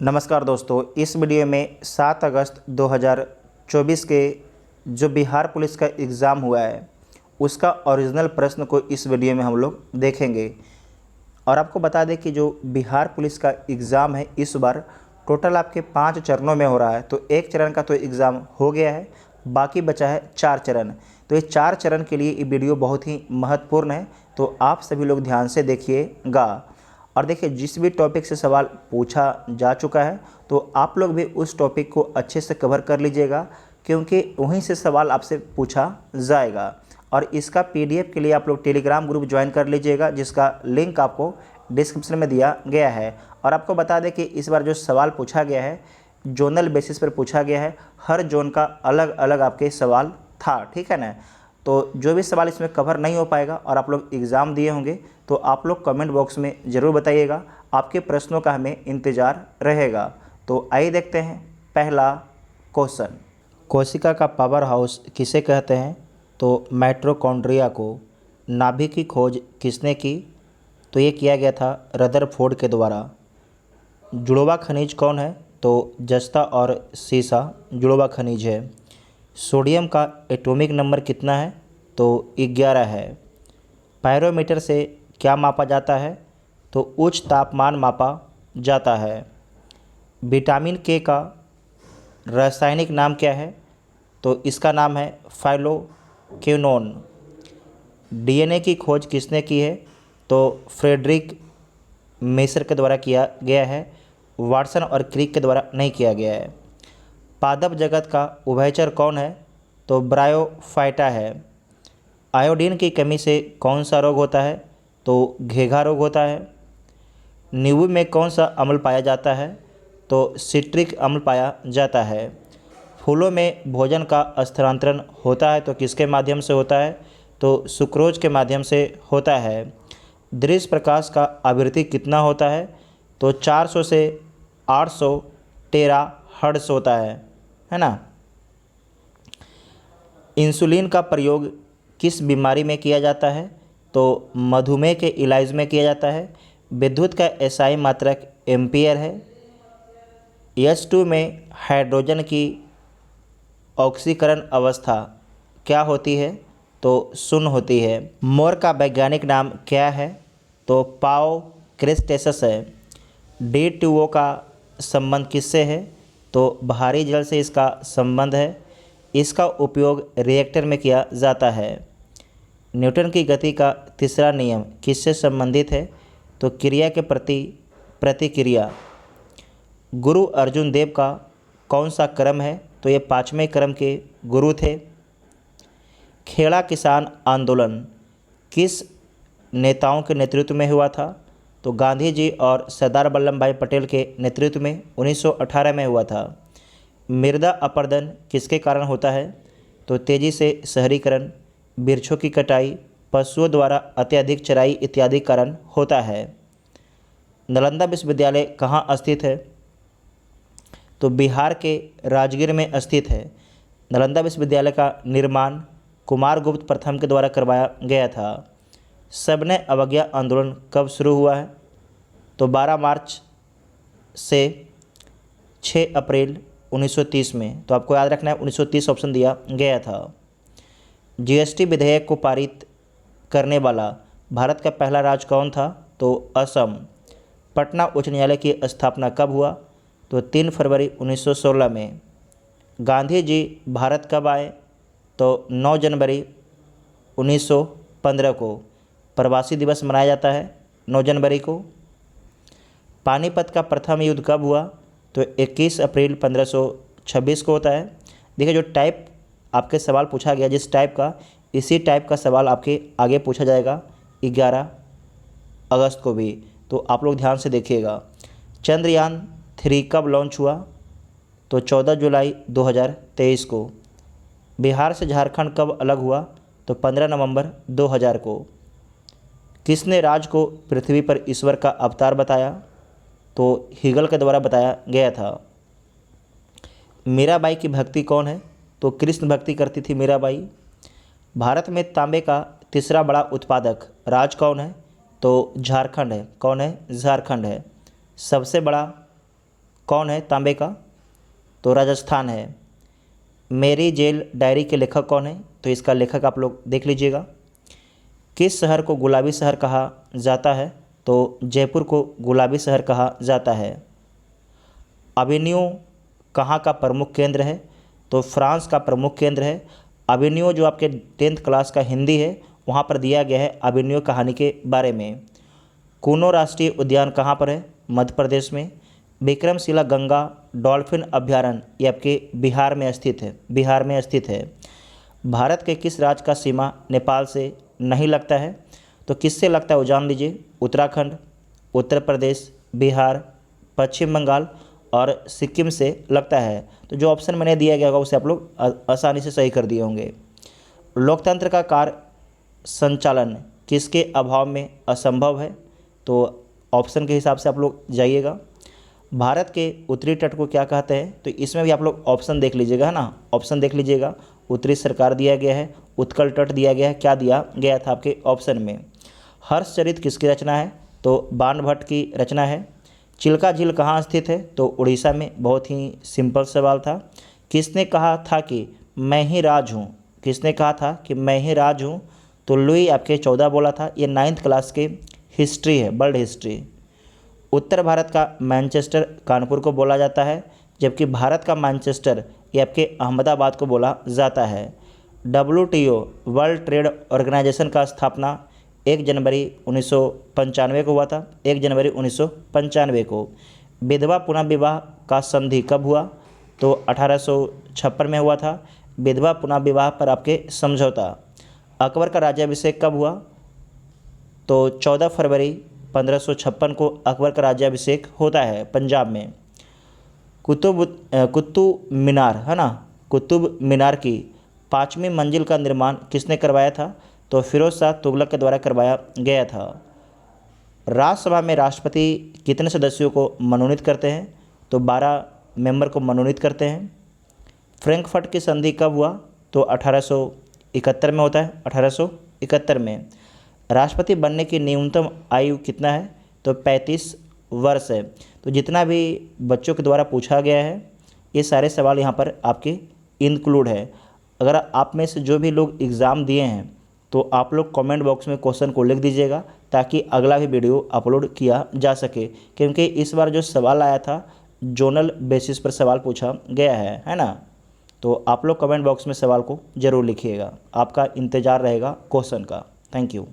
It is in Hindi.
नमस्कार दोस्तों, इस वीडियो में 7 अगस्त 2024 के जो बिहार पुलिस का एग्ज़ाम हुआ है उसका ओरिजिनल प्रश्न को इस वीडियो में हम लोग देखेंगे। और आपको बता दें कि जो बिहार पुलिस का एग्ज़ाम है इस बार टोटल आपके 5 चरणों में हो रहा है। तो एक चरण का तो एग्ज़ाम हो गया है, बाकी बचा है 4 चरण। तो ये 4 चरण के लिए ये वीडियो बहुत ही महत्वपूर्ण है, तो आप सभी लोग ध्यान से देखिएगा। और देखिए, जिस भी टॉपिक से सवाल पूछा जा चुका है तो आप लोग भी उस टॉपिक को अच्छे से कवर कर लीजिएगा, क्योंकि वहीं से सवाल आपसे पूछा जाएगा। और इसका पीडीएफ के लिए आप लोग टेलीग्राम ग्रुप ज्वाइन कर लीजिएगा, जिसका लिंक आपको डिस्क्रिप्शन में दिया गया है। और आपको बता दें कि इस बार जो सवाल पूछा गया है जोनल बेसिस पर पूछा गया है, हर जोन का अलग अलग आपके सवाल था, ठीक है ना। तो जो भी सवाल इसमें कवर नहीं हो पाएगा और आप लोग एग्ज़ाम दिए होंगे तो आप लोग कमेंट बॉक्स में ज़रूर बताइएगा, आपके प्रश्नों का हमें इंतज़ार रहेगा। तो आइए देखते हैं पहला क्वेश्चन। कोशिका का पावर हाउस किसे कहते हैं? तो माइटोकॉन्ड्रिया को। नाभिक की खोज किसने की? तो ये किया गया था रदरफोर्ड के द्वारा। जुड़वा खनिज कौन है? तो जस्ता और सीसा जुड़वा खनिज है। सोडियम का एटॉमिक नंबर कितना है? तो 11 है। पायरोमीटर से क्या मापा जाता है? तो उच्च तापमान मापा जाता है। विटामिन के का रासायनिक नाम क्या है? तो इसका नाम है फाइलोक्विनोन। डीएनए की खोज किसने की है? तो फ्रेडरिक मेसर के द्वारा किया गया है, वाटसन और क्रिक के द्वारा नहीं किया गया है। पादप जगत का उभयचर कौन है? तो ब्रायोफाइटा है। आयोडीन की कमी से कौन सा रोग होता है? तो घेघा रोग होता है। नींबू में कौन सा अम्ल पाया जाता है? तो सिट्रिक अम्ल पाया जाता है। फूलों में भोजन का स्थानांतरण होता है तो किसके माध्यम से होता है? तो सुक्रोज के माध्यम से होता है। दृश्य प्रकाश का आवृत्ति कितना होता है? तो 400 से 800 टेरा हर्ट्ज होता है ना। इंसुलिन का प्रयोग किस बीमारी में किया जाता है? तो मधुमेह के इलाज में किया जाता है। विद्युत का एसआई मात्रक एम्पियर है। H2 में हाइड्रोजन की ऑक्सीकरण अवस्था क्या होती है? तो शून्य होती है। मोर का वैज्ञानिक नाम क्या है? तो पाओ क्रिस्टेसस है। D2O का संबंध किससे है? तो भारी जल से इसका संबंध है। इसका उपयोग रिएक्टर में किया जाता है। न्यूटन की गति का तीसरा नियम किससे संबंधित है? तो क्रिया के प्रति प्रतिक्रिया। गुरु अर्जुन देव का कौन सा क्रम है? तो ये 5वें क्रम के गुरु थे। खेड़ा किसान आंदोलन किस नेताओं के नेतृत्व में हुआ था? तो गांधी जी और सरदार वल्लभ भाई पटेल के नेतृत्व में 1918 में हुआ था। मृदा अपरदन किसके कारण होता है? तो तेज़ी से शहरीकरण, वृक्षों की कटाई, पशुओं द्वारा अत्यधिक चराई इत्यादि कारण होता है। नालंदा विश्वविद्यालय कहाँ स्थित है? तो बिहार के राजगीर में स्थित है। नालंदा विश्वविद्यालय का निर्माण कुमारगुप्त प्रथम के द्वारा करवाया गया था। सविनय अवज्ञा आंदोलन कब शुरू हुआ है? तो 12 मार्च से 6 अप्रैल 1930 में। तो आपको याद रखना है 1930 ऑप्शन दिया गया था। जीएसटी विधेयक को पारित करने वाला भारत का पहला राज्य कौन था? तो असम। पटना उच्च न्यायालय की स्थापना कब हुआ? तो 3 फरवरी 1916 में। गांधी जी भारत कब आए? तो 9 जनवरी 1915 को। प्रवासी दिवस मनाया जाता है 9 जनवरी को। पानीपत का प्रथम युद्ध कब हुआ? तो 21 अप्रैल 1526 को होता है। देखिए, जो टाइप आपके सवाल पूछा गया जिस टाइप का, इसी टाइप का सवाल आपके आगे पूछा जाएगा 11 अगस्त को भी। तो आप लोग ध्यान से देखिएगा। चंद्रयान 3 कब लॉन्च हुआ? तो 14 जुलाई 2023 को। बिहार से झारखंड कब अलग हुआ? तो 15 नवंबर 2000 को। किसने राज को पृथ्वी पर ईश्वर का अवतार बताया? तो हीगल के द्वारा बताया गया था। मीराबाई की भक्ति कौन है? तो कृष्ण भक्ति करती थी मीराबाई। भारत में तांबे का तीसरा बड़ा उत्पादक राज्य कौन है? तो झारखंड है। कौन है? झारखंड है। सबसे बड़ा कौन है तांबे का? तो राजस्थान है। मेरी जेल डायरी के लेखक कौन है? तो इसका लेखक आप लोग देख लीजिएगा। किस शहर को गुलाबी शहर कहा जाता है? तो जयपुर को गुलाबी शहर कहा जाता है। अभिनयो कहाँ का प्रमुख केंद्र है? तो फ्रांस का प्रमुख केंद्र है। अभिनयो जो आपके 10th क्लास का हिंदी है वहाँ पर दिया गया है अभिनयो कहानी के बारे में। कूनो राष्ट्रीय उद्यान कहाँ पर है? मध्य प्रदेश में। विक्रमशिला गंगा डॉल्फिन अभ्यारण्य ये आपके बिहार में स्थित है। भारत के किस राज्य का सीमा नेपाल से नहीं लगता है? तो किससे लगता है वो जान लीजिए। उत्तराखंड, उत्तर प्रदेश, बिहार, पश्चिम बंगाल और सिक्किम से लगता है। तो जो ऑप्शन मैंने दिया गया होगा उसे आप लोग आसानी से सही कर दिए होंगे। लोकतंत्र का कार्य संचालन किसके अभाव में असंभव है? तो ऑप्शन के हिसाब से आप लोग जाइएगा। भारत के उत्तरी तट को क्या कहते हैं? तो इसमें भी आप लोग ऑप्शन देख लीजिएगा, है ना। ऑप्शन देख लीजिएगा। उत्तरी सरकार दिया गया है, उत्कल तट दिया गया है, क्या दिया गया था आपके ऑप्शन में। हर्षचरित किसकी रचना है? तो बाणभट्ट की रचना है। चिल्का झील कहाँ स्थित है? तो उड़ीसा में। बहुत ही सिंपल सवाल था। किसने कहा था कि मैं ही राज हूँ? किसने कहा था कि मैं ही राज हूँ? तो लुई आपके 14 बोला था। ये 9th क्लास के हिस्ट्री है, वर्ल्ड हिस्ट्री। उत्तर भारत का मैनचेस्टर कानपुर को बोला जाता है, जबकि भारत का मैनचेस्टर ये आपके अहमदाबाद को बोला जाता है। WTO वर्ल्ड ट्रेड ऑर्गेनाइजेशन का स्थापना 1 जनवरी 1995 को हुआ था। 1 जनवरी 1995 को। विधवा पुनर्विवाह का संधि कब हुआ? तो 1856 में हुआ था। विधवा पुनर्विवाह पर आपके समझौता। अकबर का राज्याभिषेक कब हुआ? तो 14 फरवरी 1556 को अकबर का राज्याभिषेक होता है पंजाब में। कुतुब मीनार, है ना, कुतुब मीनार की 5वीं मंजिल का निर्माण किसने करवाया था? तो फिरोज शाह तुगलक के द्वारा करवाया गया था। राज्यसभा में राष्ट्रपति कितने सदस्यों को मनोनीत करते हैं? तो 12 मेंबर को मनोनीत करते हैं। फ्रैंकफर्ट की संधि कब हुआ? तो 1871 में होता है, 1871 में। राष्ट्रपति बनने की न्यूनतम आयु कितना है? तो 35 वर्ष है। तो जितना भी बच्चों के द्वारा पूछा गया है ये सारे सवाल यहाँ पर आपके इंक्लूड है। अगर आप में से जो भी लोग एग्ज़ाम दिए हैं तो आप लोग कमेंट बॉक्स में क्वेश्चन को लिख दीजिएगा ताकि अगला भी वीडियो अपलोड किया जा सके, क्योंकि इस बार जो सवाल आया था जोनल बेसिस पर सवाल पूछा गया है ना। तो आप लोग कमेंट बॉक्स में सवाल को ज़रूर लिखिएगा। आपका इंतज़ार रहेगा क्वेश्चन का। Thank you.